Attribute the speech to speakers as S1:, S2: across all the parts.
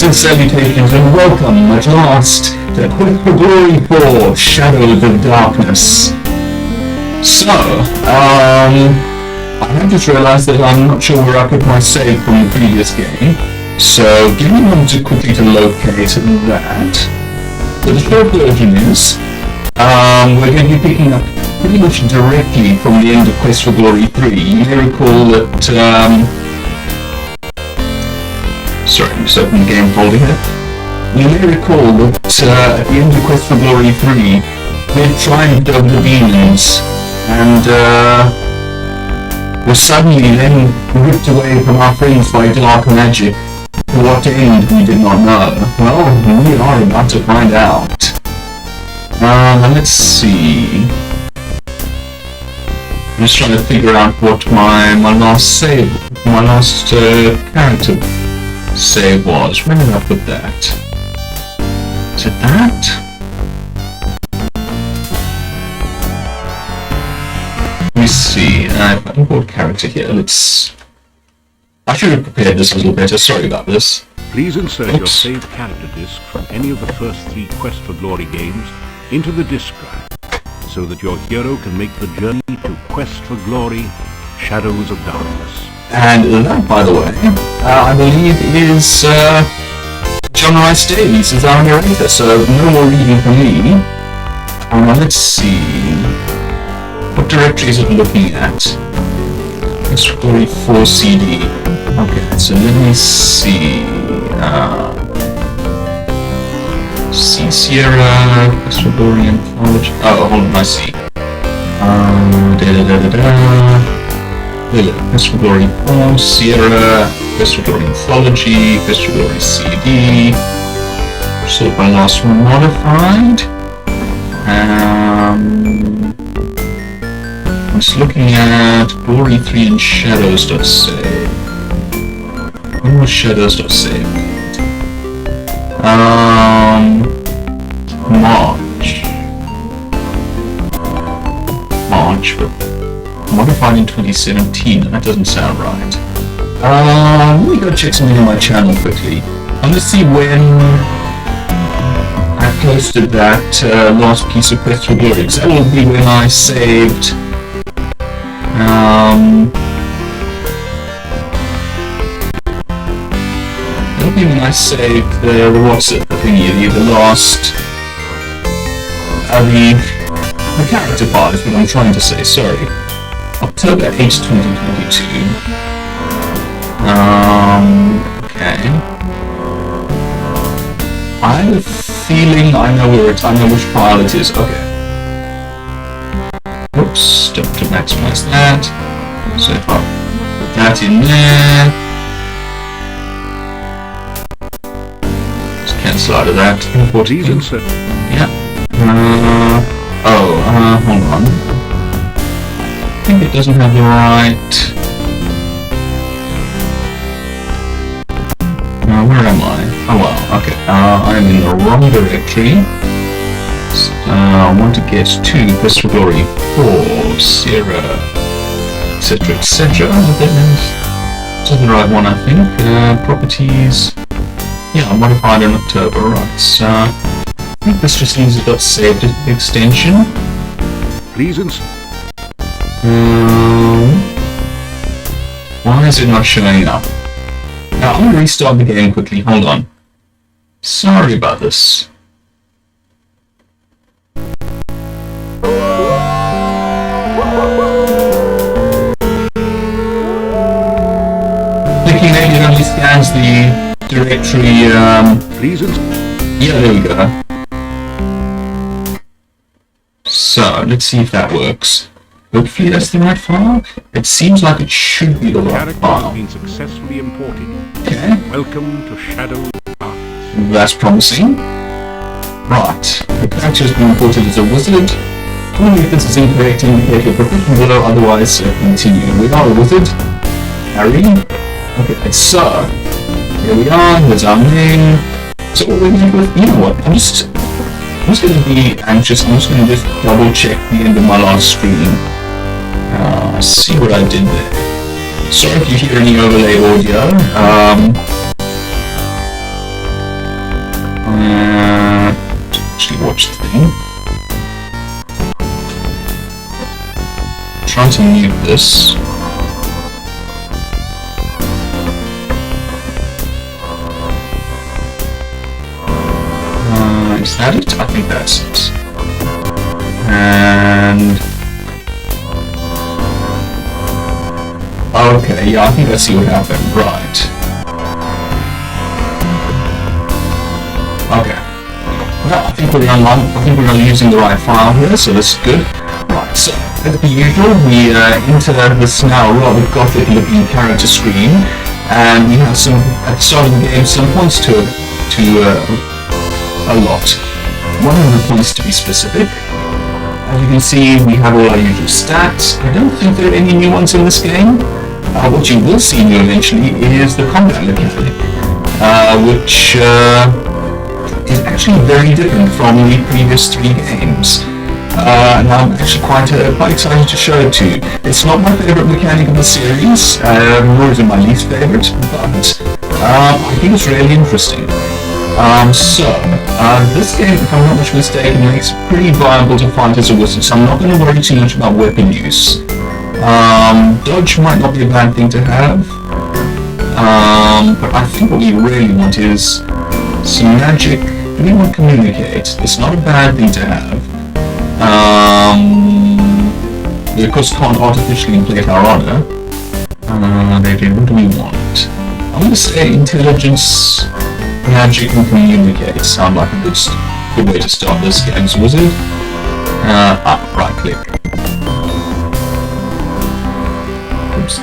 S1: and salutations and welcome at last to Quest for Glory 4 Shadows of Darkness. So, I have just realised that I'm not sure where I put my save from the previous game, so give me a moment to quickly locate that. So the short version is, we're going to be picking up pretty much directly from the end of Quest for Glory 3. You may recall that, sorry, I'm just opening the game folder here. You may recall that at the end of Quest for Glory 3, we had triumphed over the demons, and were suddenly then ripped away from our friends by dark magic. To what end, we did not know. Well, we are about to find out. Let's see. I'm just trying to figure out what my last character save was. Where did I put that? Is it that? Let me see. I've got import character here. I should have prepared this a little better. Sorry about this.
S2: Please insert your saved character disc from any of the first 3 Quest for Glory games into the disc drive, so that your hero can make the journey to Quest for Glory, Shadows of Darkness.
S1: And that, by the way, I believe is John Rice Davies is our narrator, so no more reading from me. Let's see. What directory is it looking at? Quest for Glory 4 CD. Okay, so let me see. C Sierra, Quest for Glory Anthology. Oh, hold on, I see. Quest for Glory 4, Sierra, Quest for Glory Anthology, Quest for Glory CD. So my last one modified. I'm just looking at Glory 3 and Shadows.save. When was Shadows.save? March, but modified in 2017, and that doesn't sound right. Let me go check something on my channel quickly. I'm gonna see when I posted that last piece of Quest for Glory, because that will be when I saved that'll be when I saved the what's it, the thingy, the last the character part is what I'm trying to say, sorry. October 8, 2022. Okay. I have a feeling I know which file it is. Okay. Whoops, don't have to maximize that. So if I put that in there. Just cancel out of that. Import insert. Yeah. Hold on. I think it doesn't have the right... where am I? Oh well, okay. I'm in the wrong directory. I want to get to Quest for Glory 4, Sierra, etc, etc. This is the right one, I think. Properties... Yeah, modified in October, right. So, I think this just needs a .saved extension.
S2: Please insert.
S1: Why is it not showing up? Now, I'm going to restart the game quickly, hold on. Sorry about this. Clicking there, it only scans the directory,
S2: Please insert.
S1: Yeah, there we go. So, let's see if that works. Hopefully that's the right file. It seems like it should be the right file.
S2: Character has been successfully imported.
S1: Okay.
S2: Welcome to Shadows of Darkness.
S1: That's promising. Right. The character has been imported as a wizard. Only if this is incorrect, indicate your profession below, otherwise continue. We are a wizard. Harry. Okay, so here we are, here's our name. So what we're going to do, you know what, I'm just going to be anxious. I'm just going to just double check the end of my last stream. See what I did there. Sorry if you hear any overlay audio. Actually watch the thing. Trying to mute this. Is that it? I think that's it. And... okay, yeah, I think I see what happened. Right. Okay. Well, I think we're using the right file here, so that's good. Right, so as per usual, we enter this now rather gothic looking character screen, and we have some, at the start of the game, some points to a lot. 100 points to be specific. As you can see, we have all our usual stats. I don't think there are any new ones in this game. What you will see new eventually is the combat mechanic, which is actually very different from the previous 3 games. And I'm actually quite excited to show it to you. It's not my favourite mechanic of the series, nor is it my least favourite, but I think it's really interesting. This game, if I'm not much mistaken, makes it pretty viable to fight as a wizard, so I'm not going to worry too much about weapon use. Dodge might not be a bad thing to have, but I think what we really want is some magic. We want to communicate. It's not a bad thing to have. We of course can't artificially inflate our honor. What do we want? I'm going to say intelligence, magic, and communicate sound like a good way to start this game's wizard. Right click. Oops.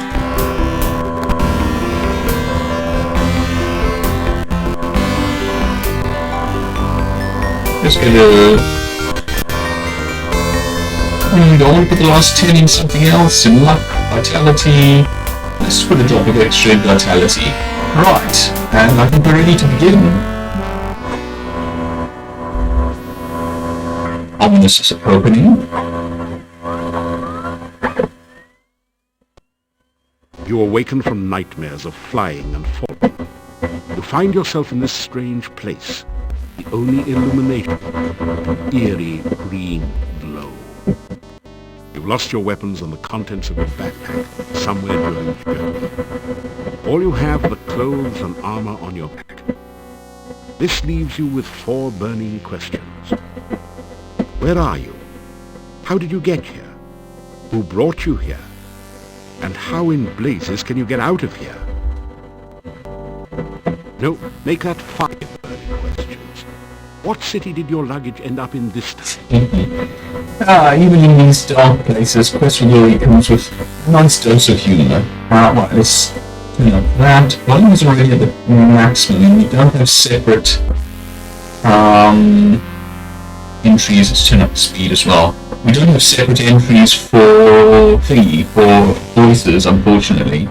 S1: Just gonna... I want to put the last 10 in something else, in luck, vitality. Let's put a drop of extra in vitality. Right, and I think we're ready to begin. Ominous opening.
S2: You awaken from nightmares of flying and falling. You find yourself in this strange place. The only illumination, an eerie green glow. You've lost your weapons and the contents of your backpack somewhere during the journey. All you have are the clothes and armor on your back. This leaves you with 4 burning questions. Where are you? How did you get here? Who brought you here? And how in blazes can you get out of here? No, make that 5 burning questions. What city did your luggage end up in this time?
S1: Even in these dark places, Quest for Glory comes with a nice dose of humour. Right, this, that volume is already at the maximum. We don't have separate entries. Let's turn up the speed as well. We don't have separate entries for voices, unfortunately.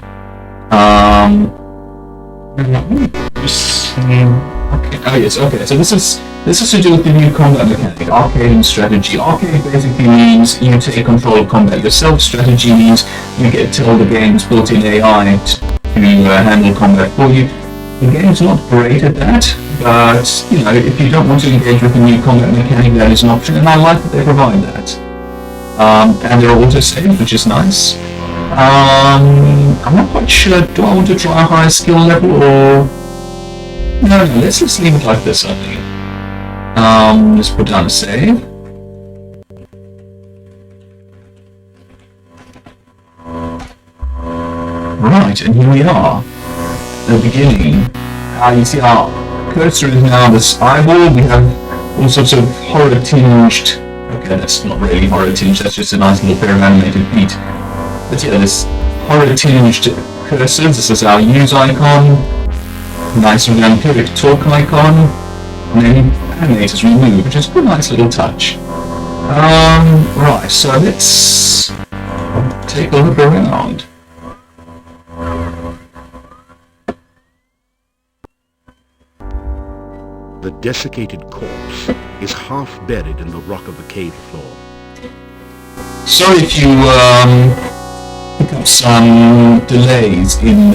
S1: Okay. Oh yes. Okay. So this is to do with the new combat mechanic, arcade and strategy. Arcade basically means you take control of combat yourself. Strategy means you get to tell the game's built-in AI to handle combat for you. The game's not great at that, but if you don't want to engage with the new combat mechanic, that is an option, and I like that they provide that. And there are autosaves, which is nice. I'm not quite sure. Do I want to try a higher skill level or? No, let's just leave it like this, I think. Let's put down a save. Right, and here we are. The beginning. You see our cursor is now this eyeball. We have all sorts of horror-tinged... Okay, that's not really horror-tinged, that's just a nice little pair of animated feet. But yeah, this horror-tinged cursors. This is our use icon. Nice vampiric talk icon, and then animators remove, which is a nice little touch. Right, so let's take a look around.
S2: The desiccated corpse is half buried in the rock of the cave floor.
S1: Sorry if you pick up some delays in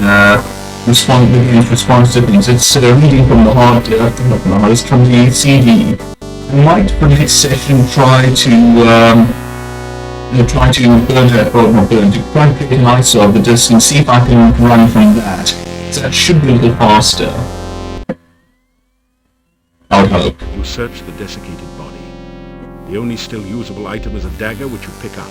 S1: the game's response to things. It's reading from the hard, not from the hard, it's from the CD. I might for the next session try to burn it, or not burn, to try and create an ISO of the disk and see if I can run from that. So that should be a little faster. I would hope.
S2: You search the desiccated body. The only still usable item is a dagger which you pick up.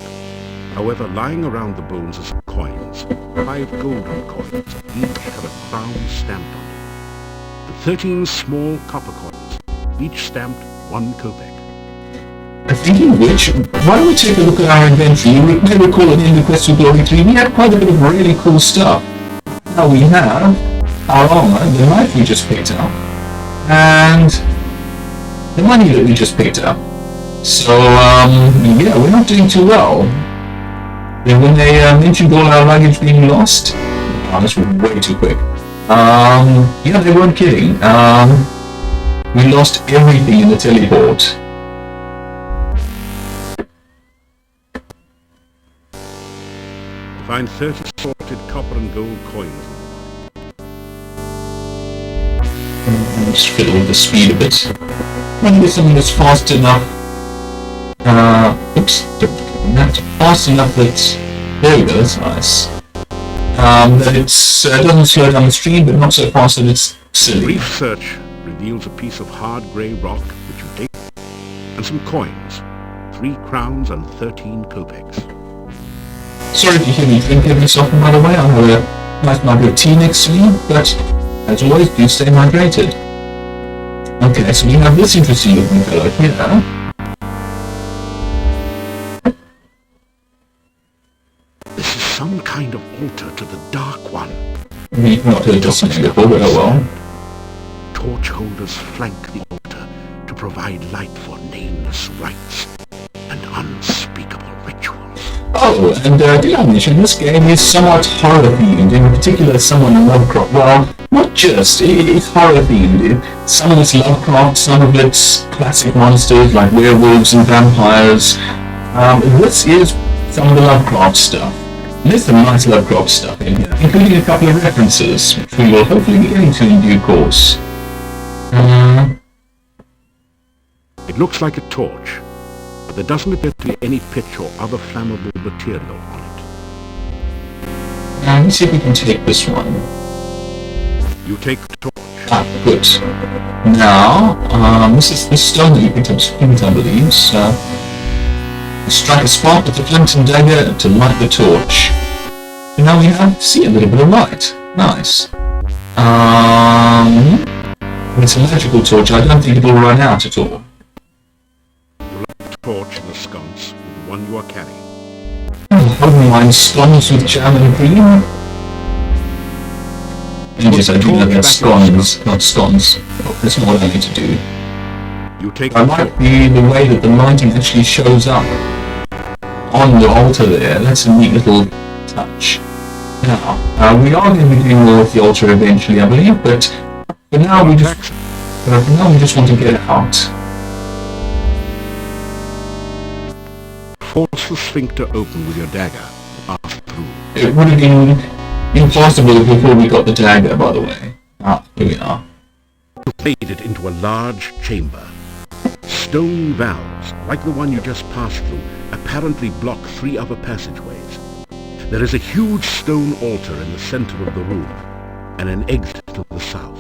S2: However, lying around the bones are some coins. 5 golden coins, each have a crown stamped on them. The 13 small copper coins, each stamped 1 kopeck.
S1: Thinking of which, why don't we take a look at our inventory? You may recall at the end of Quest for Glory 3, we had quite a bit of really cool stuff. Now we have our armor, the knife we just picked up, and the money that we just picked up. So, yeah, we're not doing too well. When they mentioned all our luggage being lost, oh, this was way too quick. Yeah, they weren't kidding. We lost everything in the teleport.
S2: Find 30 sorted copper and gold coins.
S1: Just fiddle with the speed a bit. Trying to get something that's fast enough. Oops, not fast enough that. There we go, that's nice. That it doesn't slow down the stream, but not so fast that it's silly.
S2: A brief search reveals a piece of hard grey rock which you take, and some coins. 3 crowns and 13 kopecks.
S1: Sorry if you hear me drinking this often, by the way. I have a nice mug of tea next to me, but as always, do stay hydrated. Okay, so we have this interesting looking fellow here.
S2: This is some kind of altar to the Dark One.
S1: We've not heard this name before, but oh well.
S2: Torch holders flank the altar to provide light for nameless rites and unspeakable rituals.
S1: Oh, and did I mention this game is somewhat horror themed, in particular somewhat Lovecraft. Well, not just, it's horror themed. Some of it's Lovecraft, some of it's classic monsters like werewolves and vampires. This is some of the Lovecraft stuff. And there's some nice Lovecraft stuff in here, including a couple of references, which we will hopefully be getting to in due course.
S2: It looks like a torch, but there doesn't appear to be any pitch or other flammable material on it.
S1: Let's see if we can take this one.
S2: You take the torch.
S1: Ah, good. Now, this is the stone that you picked up, flint, I believe. So, strike a spark with the flint and dagger to light the torch. So now we see a little bit of light. Nice. It's a magical torch. I don't think it will run out at all.
S2: You light the torch in the sconce with the one you are carrying.
S1: Oh, I wouldn't mind scones with jam and cream. And yes, I do know that scones, not scones. Oh, that's not what I need to do.
S2: You take
S1: I like the way that the lighting actually shows up on the altar there. That's a neat little touch. Now, we are going to be doing more with the altar eventually, I believe, but for now we just want to get out.
S2: Force the sphincter open with your dagger. Pass through.
S1: It would have been impossible before we got the dagger, by the way. Ah, here we are.
S2: You fade it into a large chamber. Stone valves, like the one you just passed through, apparently block 3 other passageways. There is a huge stone altar in the center of the room, and an exit to the south.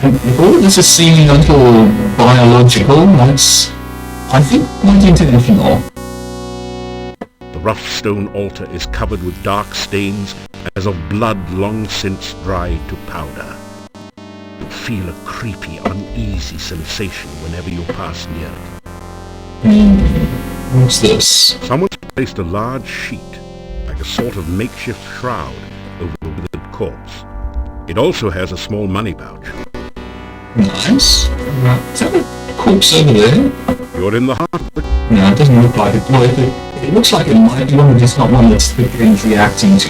S1: And all of this is seeming a little biological, that's, I think, quite intentional.
S2: The rough stone altar is covered with dark stains as of blood long since dried to powder. You feel a creepy, uneasy sensation whenever you pass near it.
S1: What's this?
S2: Someone's placed a large sheet, like a sort of makeshift shroud, over the withered corpse. It also has a small money pouch.
S1: Nice. Is that a corpse over there?
S2: You're in the heart of the...
S1: No, it doesn't look like it. Well, it looks like it might be one, but it's not one that's the game's reacting to.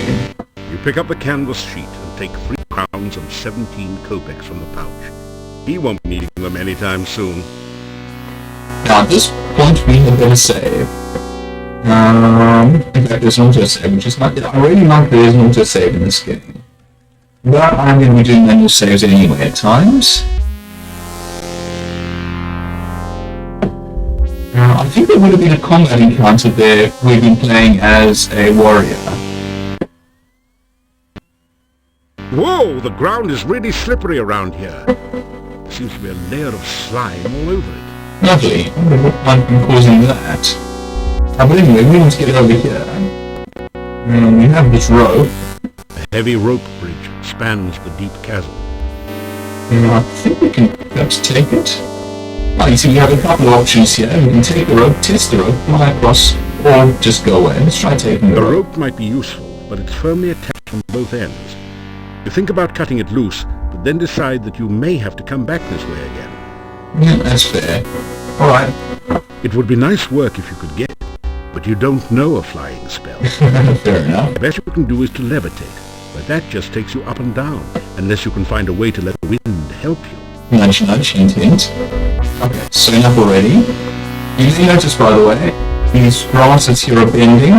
S2: You pick up the canvas sheet and take 3 crowns and 17 kopecks from the pouch. He won't be needing them anytime soon.
S1: Now, at this point, we have got to save. In fact, there's an autosave, which is not... I really like there is an autosave in this game. But I'm going to be doing manual saves anyway at times. I think there would have been a combat encounter there. We've been playing as a warrior.
S2: Whoa, the ground is really slippery around here. There seems to be a layer of slime all over it.
S1: Lovely. I wonder what might be causing that. But anyway, we need to get over here. We have this rope.
S2: A heavy rope bridge spans the deep chasm.
S1: I think we can perhaps take it. Oh, you see, we have a couple of options here. We can take the rope, test the rope, fly across, or just go away. Let's try taking the rope.
S2: The rope might be useful, but it's firmly attached from both ends. You think about cutting it loose, but then decide that you may have to come back this way again.
S1: Yeah, that's fair. Alright.
S2: It would be nice work if you could get it, but you don't know a flying spell.
S1: Fair enough.
S2: The best you can do is to levitate, but that just takes you up and down, unless you can find a way to let the wind help you.
S1: Nudge, nudge, hint, hint. Okay, so enough already. You may notice, by the way, these grasses here are bending,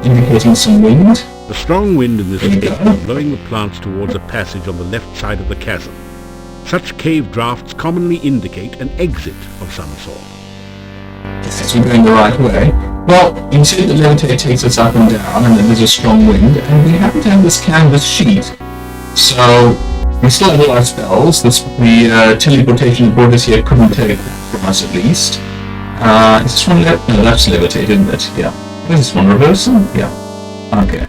S1: indicating some wind.
S2: The strong wind in this
S1: There you
S2: cave
S1: go.
S2: is blowing the plants towards a passage on the left side of the chasm. Such cave drafts commonly indicate an exit of some sort.
S1: Yes, we're going the right way. Well, you said the levitate takes us up and down, and then there's a strong wind, and we happen to have this canvas sheet. So, we still have all our spells. The teleportation that brought us here couldn't take that from us, at least. Is this one no, that's levitate, isn't it? Yeah. Is this one reversal? Yeah. Okay.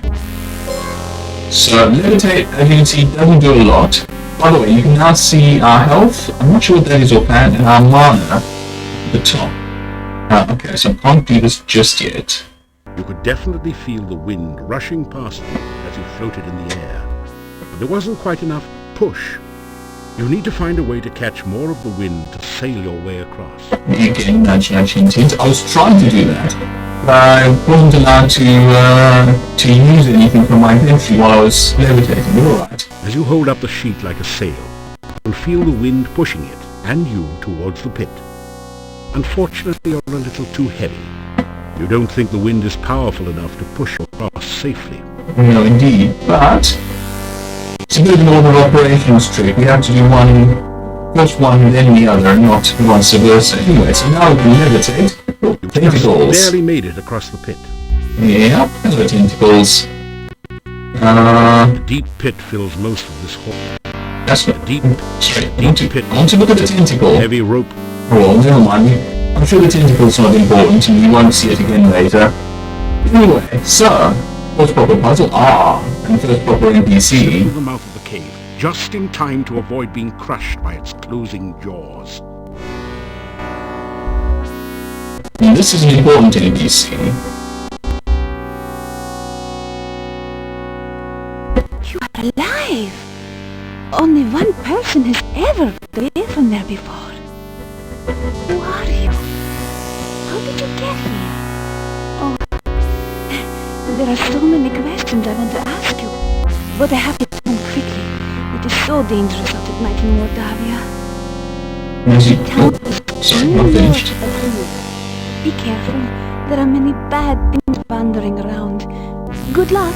S1: So, levitate, as you can see, doesn't do a lot. By the way, you can now see our health. I'm not sure what that is offhand, and our mana at the top. Okay, so I can't do this just yet.
S2: You could definitely feel the wind rushing past you as you floated in the air. But there wasn't quite enough push. You need to find a way to catch more of the wind to sail your way across.
S1: Again, nudge, nudge, hint, hint. I was trying to do that, but I wasn't allowed to use anything from my inventory while I was levitating. Alright.
S2: As you hold up the sheet like a sail, you can feel the wind pushing it and you towards the pit. Unfortunately, you're a little too heavy. You don't think the wind is powerful enough to push you across safely.
S1: No, indeed, but it's a bit of an order of operations trick. We have to do first one, then the other, not vice versa. Anyway, so now we can levitate. Oh,
S2: You
S1: tentacles.
S2: just barely made it across the pit.
S1: Yep, hello tentacles.
S2: The deep pit fills most of this hole.
S1: That's not
S2: Deep,
S1: Sorry, I
S2: deep
S1: want to look at the tentacle.
S2: heavy rope.
S1: Oh, well, never mind. I'm sure the tentacle's not important and you won't see it again later. Anyway, so, first proper puzzle, and first proper
S2: Through
S1: NPC.
S2: the mouth of the cave, just in time to avoid being crushed by its closing jaws.
S1: And this is an important NPC.
S3: You are alive! Only one person has ever been away from there before. Who are you? How did you get here? Oh, there are so many questions I want to ask you, but I have to move quickly. It is so dangerous out at night in Mordavia. Tell me,
S1: Sorry,
S3: you
S1: not
S3: know
S1: finished.
S3: what to do. Be careful. There are many bad things wandering around. Good luck.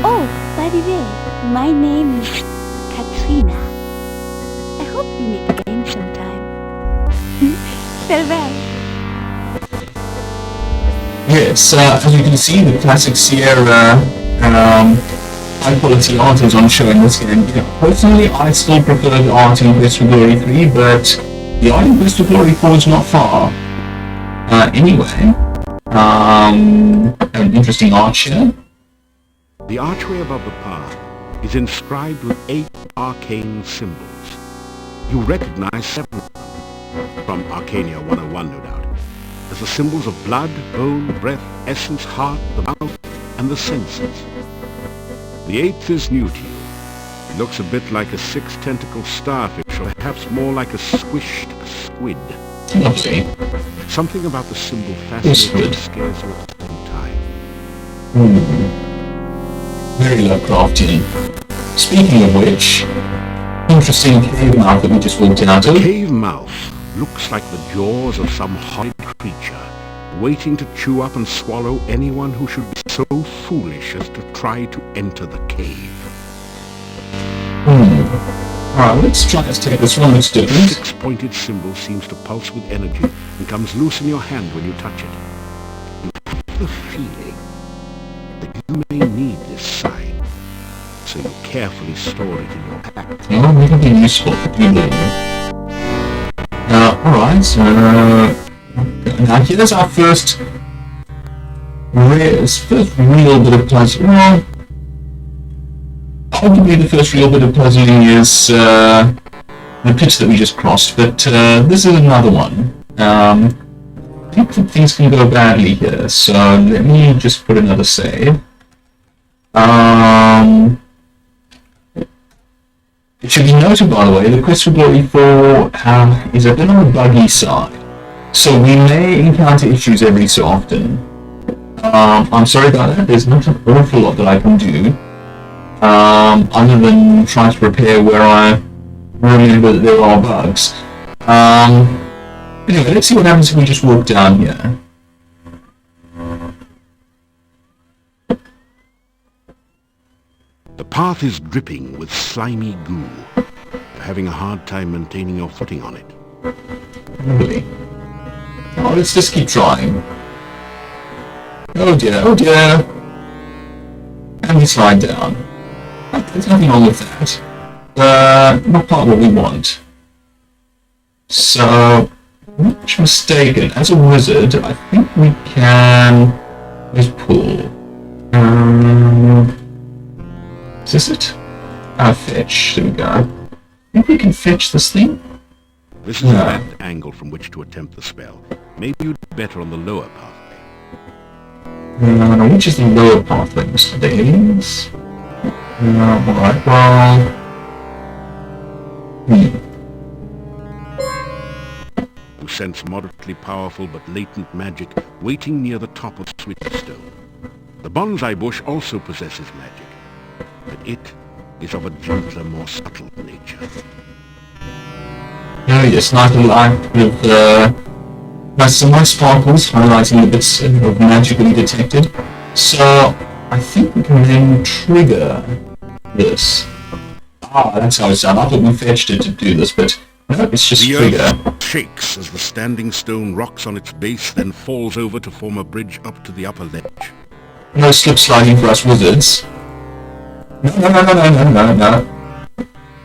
S3: Oh, by the way, my name is Katrina. I hope we meet again sometime. Farewell.
S1: Yes, as you can see, the classic Sierra high-quality art is on show in this game. Yeah, personally, I still prefer the art in Quest for Glory 3, but the art in Quest for Glory 4 is not far. Anyway, an interesting arch here.
S2: The archway above the path is inscribed with 8 arcane symbols. You recognize 7 of them, from Arcania 101 no doubt, as the symbols of blood, bone, breath, essence, heart, the mouth, and the senses. The 8th is new to you. It looks a bit like a 6-tentacled starfish, or perhaps more like a squished squid.
S1: Lovely.
S2: Something about the symbol fascinates
S1: Squid.
S2: and scares you at the same time.
S1: Very Lovecraftian. Speaking of which, interesting cave mouth that we just walked out of.
S2: Cave mouth looks like the jaws of some horrid creature, waiting to chew up and swallow anyone who should be so foolish as to try to enter the cave.
S1: Alright, let's try to take this one. Let's do
S2: The
S1: it.
S2: six-pointed symbol seems to pulse with energy and comes loose in your hand when you touch it. You have the feeling that you may need this sign, so you carefully store it in your pack.
S1: Oh, it'll be useful for doing. Alright, now here's our first real bit of puzzling. Well, arguably the first real bit of puzzling is the pitch that we just crossed, but this is another one. I think that things can go badly here, so let me just put another save. It should be noted, by the way, the quest for glory 4 is a bit on the buggy side, so we may encounter issues every so often. I'm sorry about that. There's not an awful lot that I can do, other than try to repair where I remember that there are bugs. Anyway, let's see what happens if we just walk down here.
S2: The path is dripping with slimy goo. You're having a hard time maintaining your footing on it.
S1: Really? Oh, let's just keep trying. Oh dear, oh dear. And we slide down. There's nothing wrong with that. Not part of what we want. So, I'm not much mistaken. As a wizard, I think we can... Let's pull. Is this it? Fetch. There we go. I think we can fetch this thing.
S2: This is a bad angle from which to attempt the spell. Maybe you'd be better on the lower pathway.
S1: Which is the lower pathway, Mr. Davies? Alright, well...
S2: You sense moderately powerful but latent magic waiting near the top of Switchstone. The bonsai bush also possesses magic, but it is of a gentler, more subtle nature.
S1: Oh yes, nice little eye with some nice sparkles highlighting the bits of magically detected. So I think we can then trigger this. That's how it's done. I thought we fetched it to do this, but no, it's just trigger.
S2: Earth shakes as the standing stone rocks on its base, then falls over to form a bridge up to the upper ledge.
S1: No slip sliding for us wizards. No.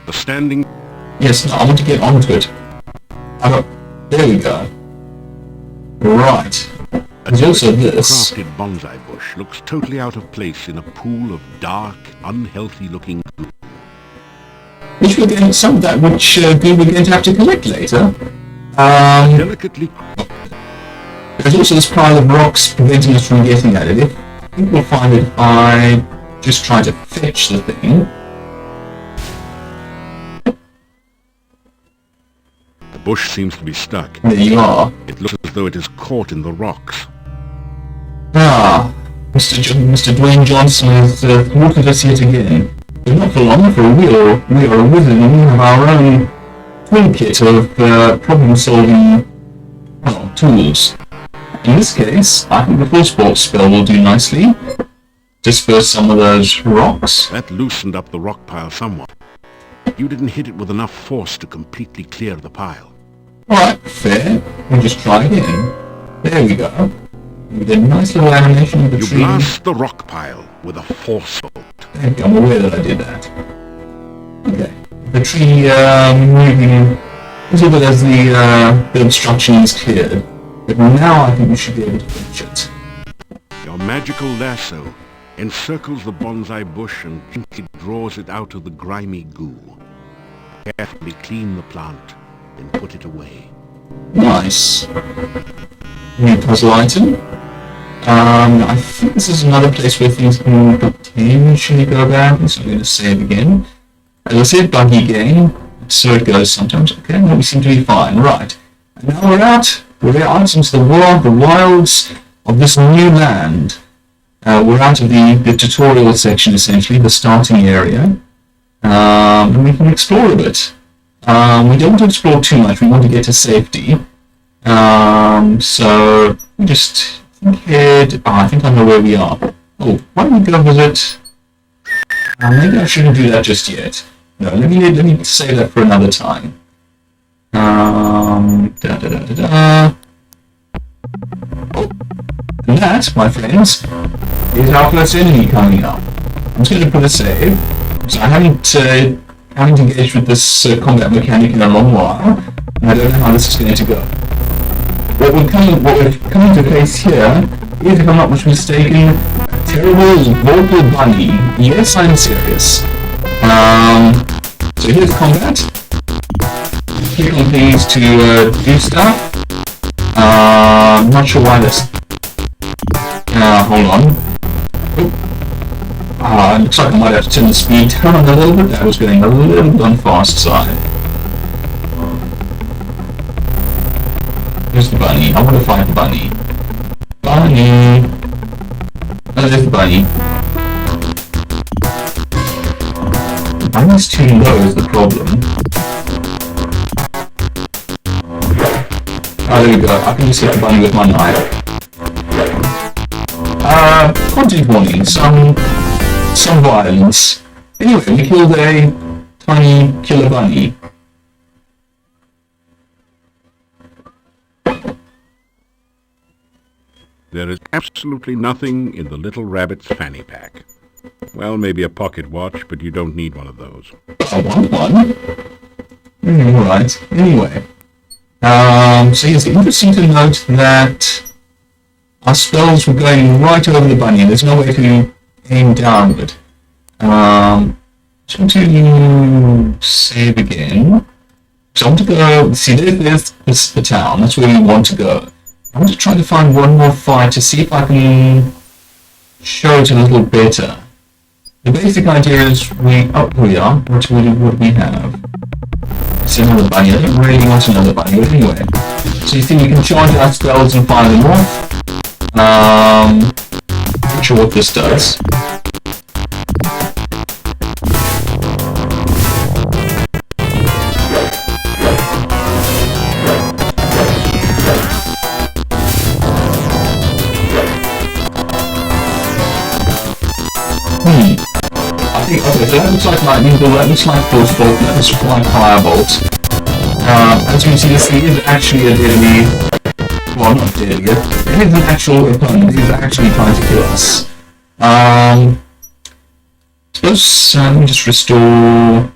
S2: The standing...
S1: Yes, no, I want to get onto it. There we go. Right. There's also this.
S2: crafted bonsai bush looks totally out of place in a pool of dark, unhealthy-looking goo.
S1: Which we're going, some of that which goo we're going to have to collect later.
S2: Delicately...
S1: There's also this pile of rocks preventing us from getting at it. I think we'll find it if I just try to fetch the thing.
S2: The bush seems to be stuck.
S1: There you are.
S2: It looks as though it is caught in the rocks.
S1: Mr. Dwayne Johnson has thwarted us yet again. But not for long, for we are a wizard and we have our own toolkit of problem-solving tools. In this case, I think the force bolt spell will do nicely. Disperse some of those rocks.
S2: That loosened up the rock pile somewhat. You didn't hit it with enough force to completely clear the pile.
S1: Alright, fair. We'll just try again. There we go. With a nice little animation of the tree.
S2: You blast the rock pile with a force bolt.
S1: I'm aware that I did that. Okay. The tree moving a little bit as the obstruction is cleared. But now I think we should be able to finish it.
S2: Your magical lasso encircles the bonsai bush and gently draws it out of the grimy goo. Carefully clean the plant, then put it away.
S1: Nice. New puzzle item. I think this is another place where things can potentially go bad, so I'm going to save again. As I said, buggy game, so it goes sometimes. Okay, well, we seem to be fine. Right. And now we're out into the world, the wilds of this new land. We're out of the tutorial section, essentially, the starting area. And we can explore a bit. We don't want to explore too much, we want to get to safety. So we just head... I think I know where we are. Oh, why don't we go visit Maybe I shouldn't do that just yet. No, let me save that for another time. Oh. And that, my friends, is our first enemy coming up. I'm just going to put a save. So I haven't engaged with this combat mechanic in a long while, and I don't know how this is going to go. What we're coming to face here is, if I'm not much mistaken, a terrible vocal bunny. Yes, I'm serious. So here's combat. Click on things to do stuff. I'm not sure why this. Hold on. Looks like I might have to turn the speed down a little bit. That was going a little bit on the fast side. Here's the bunny. I want to find the bunny. Bunny! Oh, there's the bunny. The bunny's too low is the problem. Oh, there we go. I can just hit the bunny with my knife. Content warning. Some violence. Anyway, we killed a tiny killer bunny.
S2: There is absolutely nothing in the little rabbit's fanny pack. Well, maybe a pocket watch, but you don't need one of those.
S1: I want one. Alright, anyway. So it's interesting to note that our spells were going right over the bunny. There's no way to aim downward. Just want to save again. So I want to go, see, there's the town. That's where we want to go. I want to try to find one more fight to see if I can show it a little better. The basic idea is here we are. What do we have? It's another bunny. I don't really want another bunny, but anyway. So you see we can charge our spells and fire them off. Not sure what this does. Okay, so that looks like lightning bolt, that looks like force bolt, that looks like firebolt. As you can see, this is actually a deadly, well, not deadly, it is an actual opponent, he's actually trying to kill us. Suppose, let me just restore...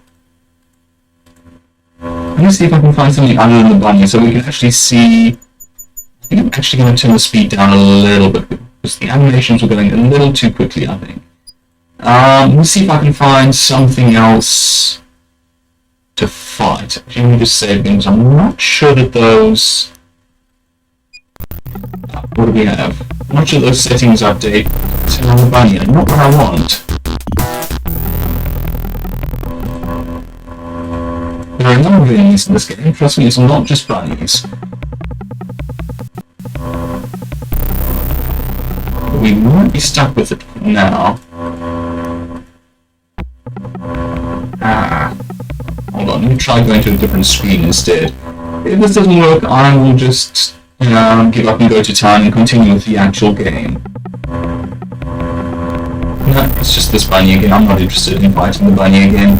S1: Let me see if I can find something other than the bunny, so we can actually see... I think I'm actually going to turn the speed down a little bit, because the animations were going a little too quickly, I think. Let me see if I can find something else to fight. Let me just save things. I'm not sure that those... What do we have? I'm not sure those settings update. Turn on the bunny. Not what I want. There are a number of enemies in this game. Trust me, it's not just bunnies. But we might be stuck with it now. Hold on, let me try going to a different screen instead. If this doesn't work, I will just give up and go to town and continue with the actual game. No, it's just this bunny again. I'm not interested in fighting the bunny again.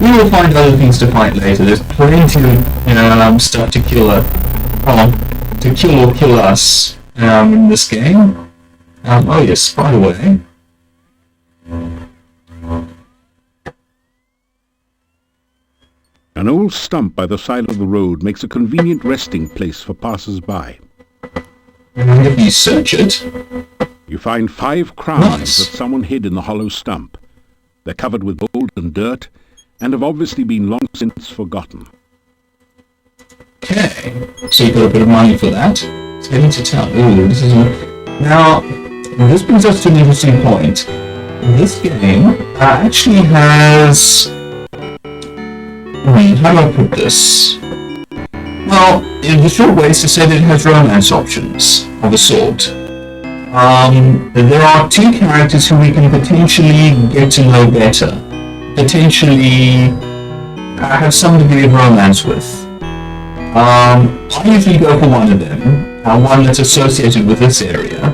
S1: We will find other things to fight later. There's plenty of stuff to kill to kill or kill us in this game. Oh yes, by the way.
S2: An old stump by the side of the road makes a convenient resting place for passers-by.
S1: And if you search it...
S2: You find 5 crowns
S1: Nice.
S2: that someone hid in the hollow stump. They're covered with mold and dirt, and have obviously been long since forgotten.
S1: Okay, so you got a bit of money for that. Let's get into town. Ooh, this is... Now, this brings us to an interesting point. This game actually has... How do I put this? Well, in the short way is to say that it has romance options of a sort. There are 2 characters who we can potentially get to know better. Potentially have some degree of romance with. I usually go for one of them, one that's associated with this area.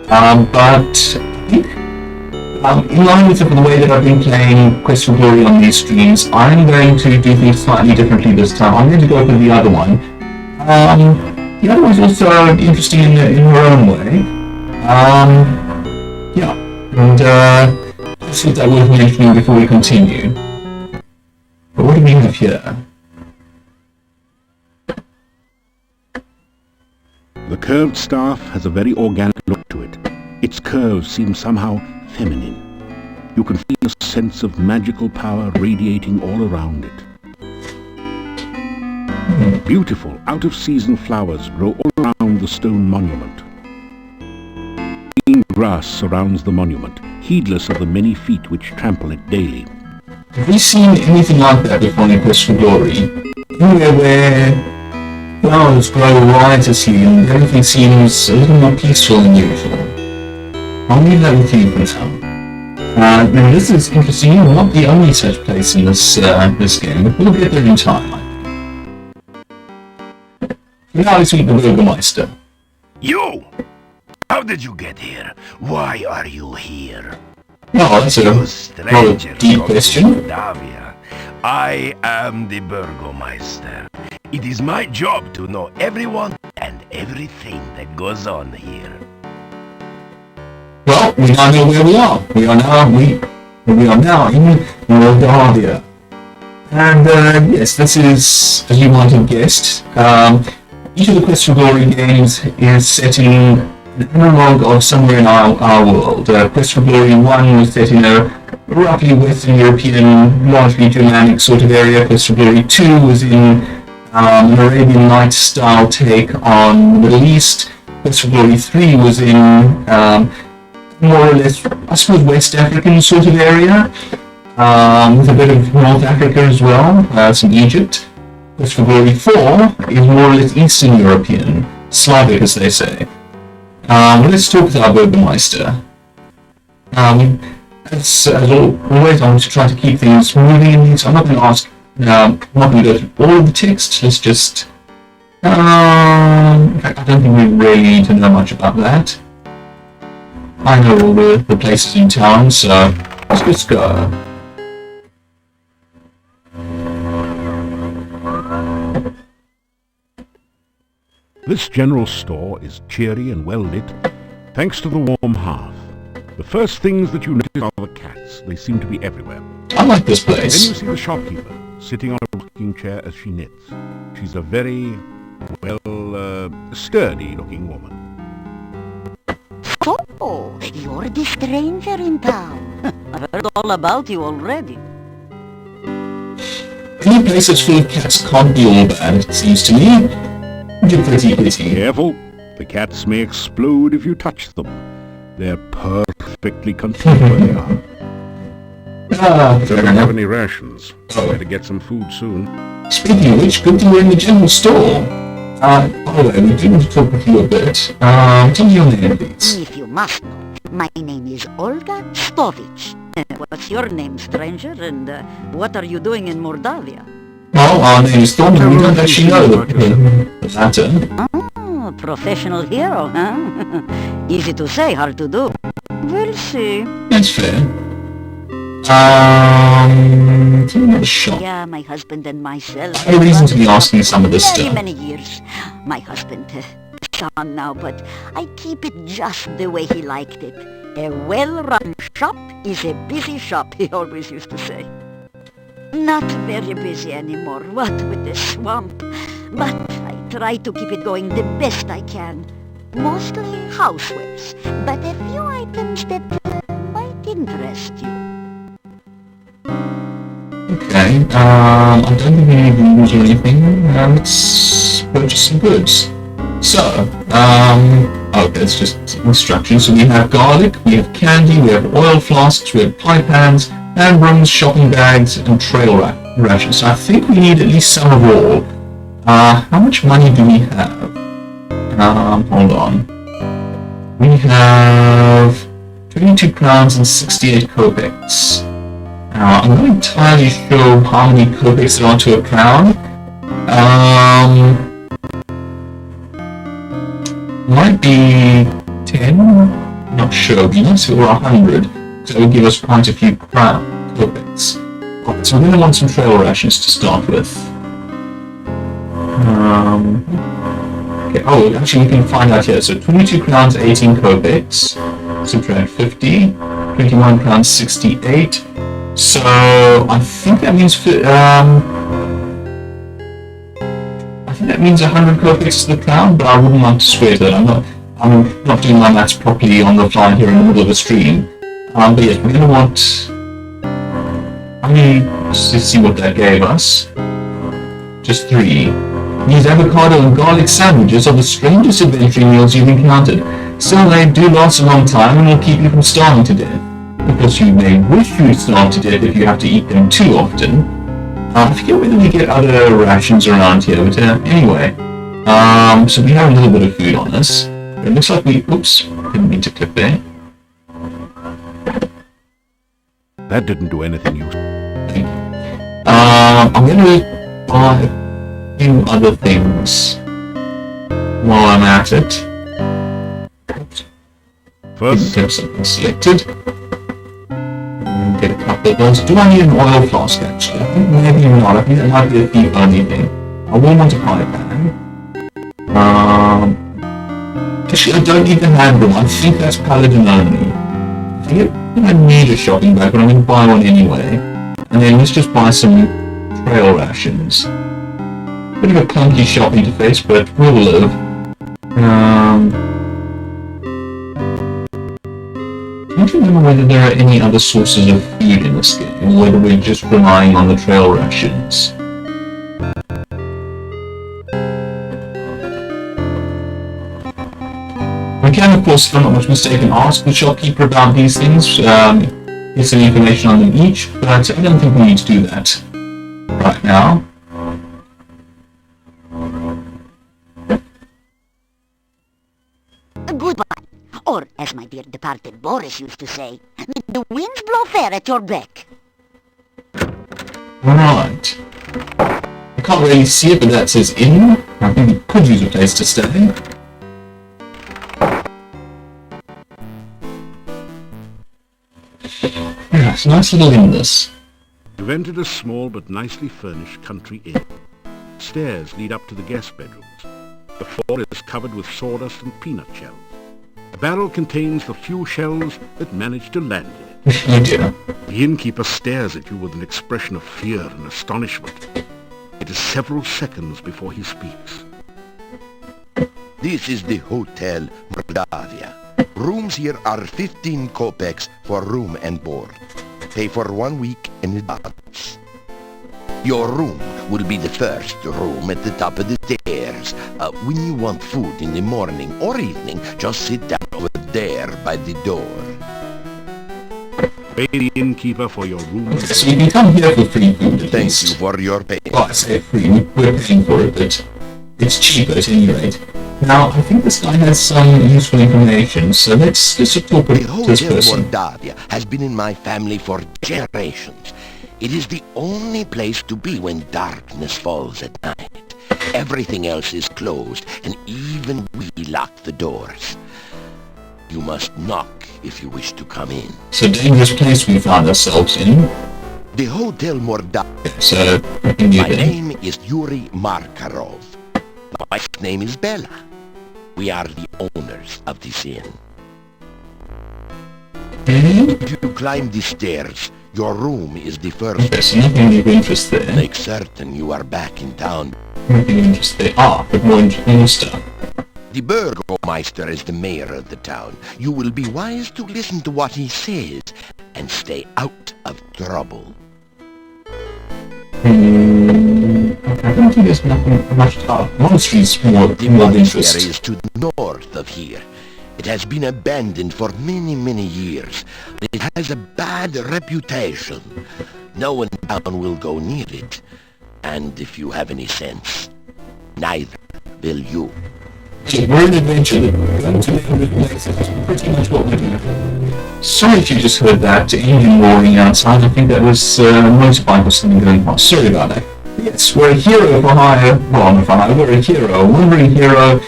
S1: But I think In line with the way that I've been playing Quest for Glory on these streams, I'm going to do things slightly differently this time. I'm going to go for the other one. The other one's also interesting in her own way. Yeah, and I thought that worth mentioning before we continue. But what do we have here?
S2: The curved staff has a very organic look to it. Its curves seem somehow feminine. You can feel a sense of magical power radiating all around it. Beautiful, out-of-season flowers grow all around the stone monument. Green grass surrounds the monument, heedless of the many feet which trample it daily.
S1: Have we seen anything like that before in Quest for Glory? Anywhere where flowers grow riotously and everything seems a little more peaceful than usual. I'll leave that with you for now. Now this is interesting, not the only such place in this game, but we'll get there in time. Now let's meet the Burgermeister.
S4: You! How did you get here? Why are you here?
S1: Oh, that's a
S4: You
S1: rather
S4: stranger
S1: deep
S4: come to
S1: question.
S4: Mordavia. I am the Burgermeister. It is my job to know everyone and everything that goes on here.
S1: Well, we now know where we are. We are now in Mordavia. And yes, this is, as you might have guessed, each of the Quest for Glory games is set in an analogue of somewhere in our world. Quest for Glory 1 was set in a roughly Western European, largely Germanic sort of area. Quest for Glory 2 was in an Arabian Nights style take on the Middle East. Quest for Glory 3 was in more or less, I suppose, West African sort of area, with a bit of North Africa as well, some Egypt. Quest for Glory 4 is more or less Eastern European, Slavic as they say. Let's talk with our Burgermeister. As always, I want to try to keep things moving in these. I'm not going to ask, I'm not going to go through all of the text. Let's just, in fact, I don't think we really need to know much about that. I know all the places in town, so let's just go.
S2: This general store is cheery and well lit, thanks to the warm hearth. The first things that you notice are the cats. They seem to be everywhere.
S1: I like this
S2: Then
S1: place.
S2: you see the shopkeeper, sitting on a rocking chair as she knits. She's a very, sturdy-looking woman.
S5: So, you're the stranger in town. I've heard all about you already.
S1: Any place that's full of cats can't be all bad, it seems to me. You're pretty.
S2: Careful, the cats may explode if you touch them. They're perfectly content where they are.
S1: Fair
S2: Don't have
S1: enough.
S2: any rations. Better get some food soon.
S1: Speaking of which, good thing we're in the general store. By the way, we do want to talk with you a bit. Tell me your name, please.
S5: If you must know, my name is Olga Stovich. What's your name, stranger? And what are you doing in Mordavia?
S1: Well, our name is Tom, and we don't actually know the latter.
S5: Oh, professional hero, huh? Easy to say, hard to do. We'll see.
S1: That's fair. Tell me about the shop.
S5: Yeah, my husband and myself.
S1: I have a reason to be asking some of this
S5: Very
S1: stuff.
S5: many years. My husband, gone now, but I keep it just the way he liked it. A well-run shop is a busy shop, he always used to say. Not very busy anymore, what with the swamp. But I try to keep it going the best I can. Mostly housewares, but a few items that might interest you.
S1: Okay, I don't think we need rules or anything. Let's purchase some goods. So, okay, it's just instructions. So we have garlic, we have candy, we have oil flasks, we have pie pans, hand brooms, shopping bags, and trail rations. So I think we need at least some of all. How much money do we have? Hold on. We have 22 crowns and 68 kopecks. I'm not entirely sure how many kopecks there are to a crown. Might be 10? Not sure. It'd be nice if it were 100. that would give us quite a few copics. Alright, so we're going to want some trail rations to start with. Okay, oh, actually we can find out here. So 22 crowns, 18 copics. Subtract 50. 21 crowns, 68. So I think that means I think that means 100 copics to the crown, but I wouldn't like to swear to that. I'm not doing my maths properly on the fly here in the middle of a stream. But yes, we're going to want... I mean, let's just see what that gave us. Just 3. These avocado and garlic sandwiches are the strangest adventuring meals you've encountered. Still, they do last a long time and will keep you from starving to death. Of course, you may wish to starve to death if you have to eat them too often. I forget whether we get other rations around here, but anyway. So we have a little bit of food on us. But it looks like we... Oops, didn't mean to click there.
S2: That didn't do anything useful.
S1: I'm going to buy a few other things while I'm at it.
S2: First,
S1: Get something selected. Get a couple of those. Do I need an oil flask actually? I think maybe not. I think that might be the only thing. I will want a pie pan. Actually, I don't need the handle. I think that's paladin only. I think I need a shopping bag, but I'm going to buy one anyway. And then let's just buy some trail rations. Bit of a clunky shop interface, but we'll live. I don't remember whether there are any other sources of food in this game, or whether we're just relying on the trail rations. We can, of course, if I'm not much mistaken, ask the shopkeeper about these things, get some information on them each, but I don't think we need to do that right now.
S5: Goodbye. Or, as my dear departed Boris used to say, may the winds blow fair at your beck.
S1: Right. I can't really see it, but that says inn. I think we could use a place to stay. Yeah, it's a nice little inn, this.
S2: you've entered a small but nicely furnished country inn. Stairs lead up to the guest bedrooms. The floor is covered with sawdust and peanut shells. The barrel contains the few shells that manage to land in it.
S1: Oh dear.
S2: The innkeeper stares at you with an expression of fear and astonishment. It is several seconds before he speaks.
S4: This is the Hotel Mordavia. Rooms here are 15 kopecks for room and board. Pay for 1 week in advance. Your room will be the first room at the top of the stairs. When you want food in the morning or evening, just sit down over there by the door.
S2: Pay the innkeeper for your room.
S1: So you can come here for free food at
S4: Thank
S1: least.
S4: you for your pay.
S1: Well, I say free, we're paying for it, but it's cheaper at any rate. Now, I think this guy has some useful information, so let's talk
S4: The
S1: with this
S4: Hotel
S1: person.
S4: Mordavia has been in my family for generations. It is the only place to be when darkness falls at night. Everything else is closed, and even we lock the doors. You must knock if you wish to come in.
S1: It's a dangerous place we found ourselves in.
S4: The Hotel Mordavia.
S1: So, what can you
S4: My
S1: do?
S4: name is Yuri Markarov. My wife's name is Bella. We are the owners of this inn. If you climb the stairs, your room is the first.
S1: Okay, so nothing of interest there.
S4: Make certain you are back in town.
S1: Nothing of interest there. Ah, but more stuff.
S4: The Burgomeister is the mayor of the town. You will be wise to listen to what he says and stay out of trouble.
S1: I don't think there's nothing much to monasteries more
S4: The
S1: of
S4: monastery
S1: interest.
S4: is to the north of here. It has been abandoned for many, many years. It has a bad reputation. No one in town will go near it. And if you have any sense, neither will you.
S1: So we're an adventure that we're going to different places. That's pretty much what we're doing. Sorry if you just heard that engine roaring outside. I think that was a motorbike or something going past. Sorry about that. Yes, we're a hero for hire. Well, not for hire, we're a hero. A wandering hero.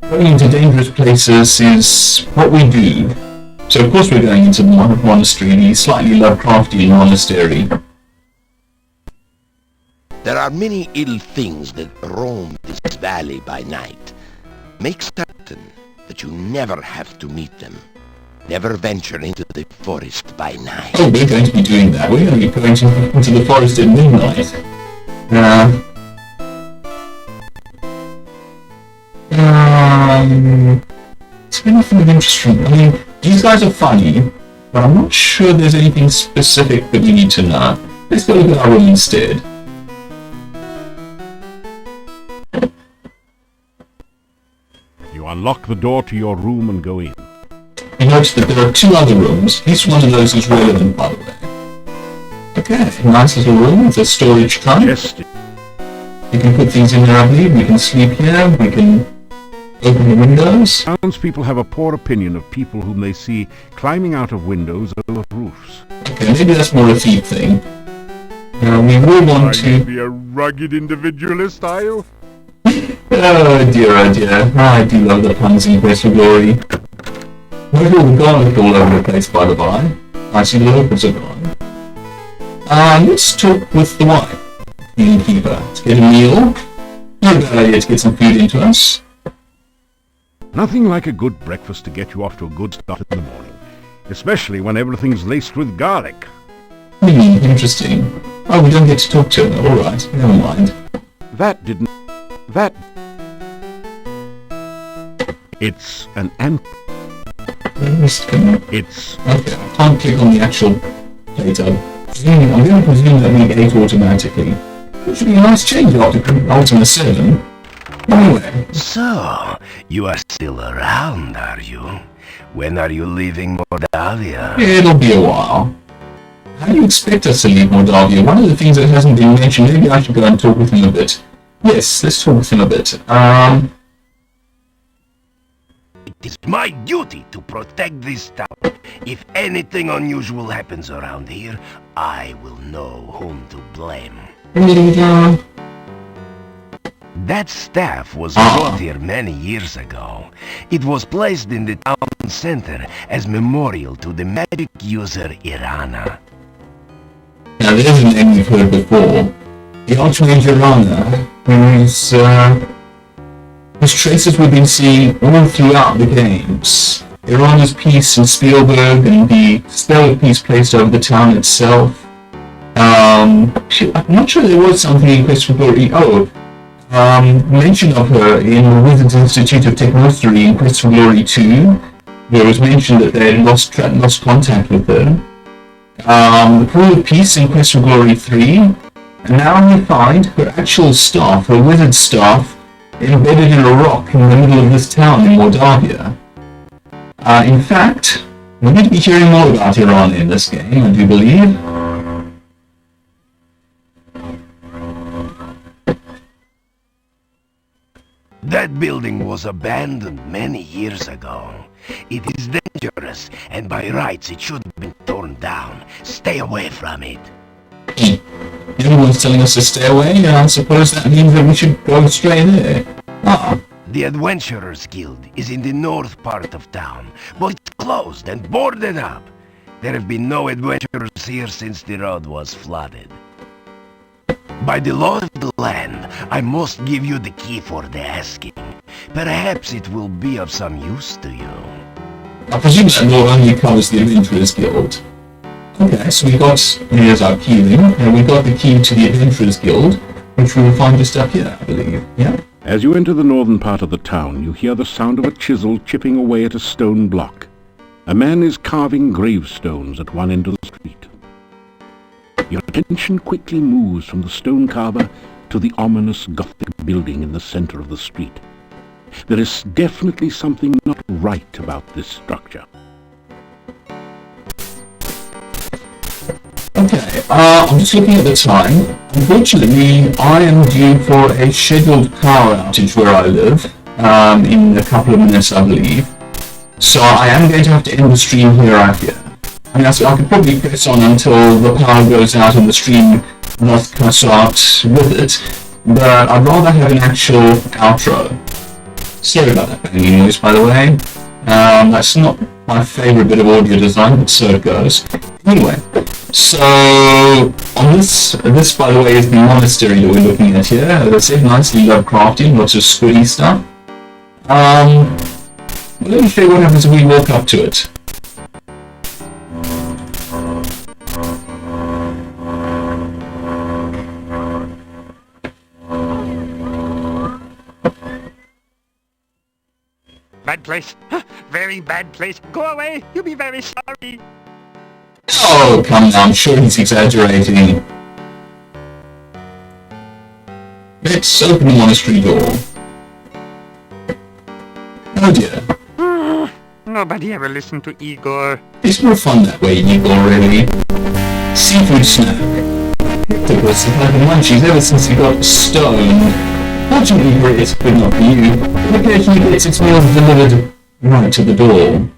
S1: Going into dangerous places is what we do. So of course we're going into the monastery, the slightly Lovecraftian monastery.
S4: There are many ill things that roam this valley by night. Make certain that you never have to meet them. Never venture into the forest by night.
S1: Oh, we're going to be doing that. We're going to be going into the forest at midnight. It's been nothing of interest from... I mean, these guys are funny, but I'm not sure there's anything specific that we need to know. Let's go look at our room instead.
S2: You unlock the door to your room and go in.
S1: You notice that there are two other rooms. Each one of those is relevant, by the way. Okay, nice little room with a storage trunk.
S2: Chest.
S1: You can put things in there, I believe. We can sleep here. We can open the windows.
S2: Townspeople have a poor opinion of people whom they see climbing out of windows over roofs.
S1: Okay, maybe that's more a thief thing. Now, we will want to...
S2: be a rugged individualist, are you?
S1: Oh dear, oh dear. I do love the puns in Quest for Glory. Where's all the garlic all over the place, by the by? I see the locals are gone. Let's talk with the wife, the innkeeper. Let's get a meal. Not a bad idea to get some food into us.
S2: Nothing like a good breakfast to get you off to a good start in the morning. Especially when everything's laced with garlic.
S1: Interesting. Oh, we don't get to talk to her. Alright, never mind.
S2: It's an ant. It's...
S1: Okay, I can't click on the actual plate. I'm going to presume that we ate automatically. Which would be a nice change after Ultima 7. Anyway.
S6: So, you are still around, are you? When are you leaving Mordavia?
S1: It'll be a while. How do you expect us to leave Mordavia? One of the things that hasn't been mentioned, maybe I should go and talk with him a bit. Yes, let's talk with him a bit.
S6: It is my duty to protect this town. If anything unusual happens around here, I will know whom to blame. That staff was brought here many years ago. It was placed in the town center as memorial to the magic user Irana.
S1: Now there's a name we've heard before. The Archmage Irana, whose traces we've been seeing all throughout the games. Irana's piece in Spielberg and the spell of peace placed over the town itself. I'm not sure there was something in Quest for Glory. Mention of her in the Wizards Institute of Technology in Quest for Glory 2, where it was mentioned that they had lost contact with her. The Pool of Peace in Quest for Glory 3, and now we find her actual staff, her wizard staff, embedded in a rock in the middle of this town in Mordavia. In fact, we're going to be hearing more about Irana in this game, I do believe.
S6: That building was abandoned many years ago. It is dangerous, and by rights it should have been torn down. Stay away from it.
S1: Everyone's telling us to stay away, and I suppose that means that we should go straight there.
S6: The Adventurers Guild is in the north part of town, but it's closed and boarded up. There have been no adventurers here since the road was flooded. By the law of the land, I must give you the key for the asking. Perhaps it will be of some use to you.
S1: I presume that law only covers the Adventurers Guild. Okay, so we got, here's our key then, and we got the key to the Adventurers Guild, which we will find just up here, I believe, yeah?
S2: As you enter the northern part of the town, you hear the sound of a chisel chipping away at a stone block. A man is carving gravestones at one end of the street. Your attention quickly moves from the stone carver to the ominous Gothic building in the center of the street. There is definitely something not right about this structure.
S1: Okay, I'm just looking at the time. Unfortunately, I am due for a scheduled power outage where I live, in a couple of minutes, I believe. So I am going to have to end the stream here out here. I mean, I could probably press on until the power goes out and the stream not cuts out with it, but I'd rather have an actual outro. Sorry about that banging noise, by the way. That's not my favourite bit of audio design, but so it goes. Anyway, so on this by the way is the monastery that we're looking at here. As I said, nicely Lovecraftian, lots of squiddy stuff. Well, let me show you what happens if we walk up to it.
S7: Bad place. Very bad place. Go away. You'll be very sorry.
S1: Oh, come now, I'm sure he's exaggerating. Let's open the monastery door. Oh dear.
S7: Nobody ever listened to Igor.
S1: It's more fun that way, Igor, really. Seafood snack. Hector was the type of munchies ever since he got stoned. Fortunately for it, but not for you, it occasionally gets its meals delivered right to the door.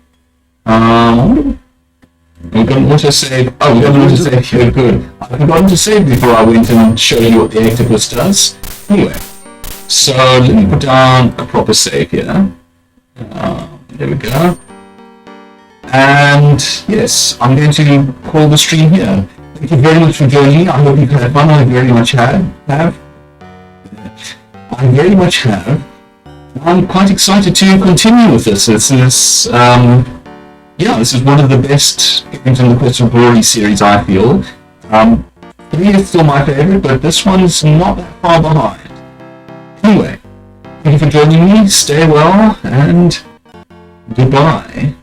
S1: We've got an autosave. Oh, we've got an autosave here, good. I've forgotten to save before I went and showed you what the octopus does. Anyway, so let me put down a proper save here. There we go. And yes, I'm going to call the stream here. Thank you very much for joining. I hope you've had fun. I very much have. I very much have. I'm quite excited to continue with this. This is, this is one of the best games in the Quest for Glory series, I feel. 3 is still my favourite, but this one's not that far behind. Anyway, thank you for joining me. Stay well, and goodbye.